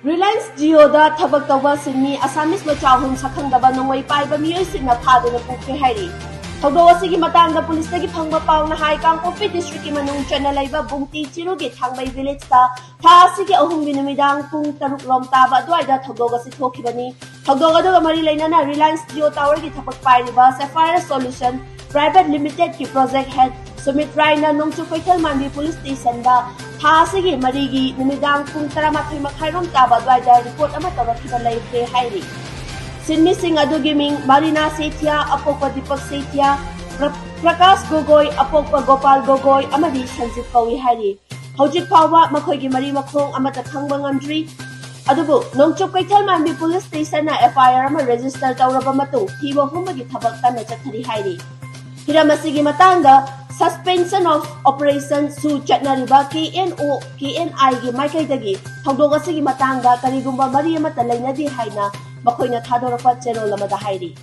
Reliance Jioda Tabak Tawa Sinmi Assamese Machahum Sakhangdaba Nongwai paiba Miyosina Padana Pukre Hari. Togdawasigi Matanga Police Nagi Pangba Pau na Hai Kangkopi District Manung Chanalaiba Bungti Chirugi Tangbay Village Ta Tasigi Ahung Binumidang Pung Taruk Lom Taba Dwaida Togdawasi Tokibani. Togdawado Marilena Reliance Jio Tower Gi Tapak Pairiba Sapphire Solution Private Limited Ki Project Head Sumit Raina Nongchu Kaital Mandi Police Station Da Tasigi Marigi Numidang Pung Taramatay Makhairom Taba Dwaida report Amataba Kibalay Pre Hairi. Sinmi Singh Adugiming Marina Setia Apokpa Dipak Setia Prakash Gogoi Apokpa Gopal Gogoi Amadi Sanjit Kawi Hari. Hojik Pawa Makoigi Mari Makong Amata Kangbang Andri Adubu Nongchok Kaital Mandi Police Station na FIR ama register Tauraba Matu Tiwa Humagi Tabak Tana Chatari Hari. Hiramasigi Matanga Suspension of Operation Su Chatnariba KNO KNI Gi Maikai Dagi Togdogasigi Matanga Karigumba Maria Matalay na di Haina Makoy na Tadorapa Chero Lamada Hairi.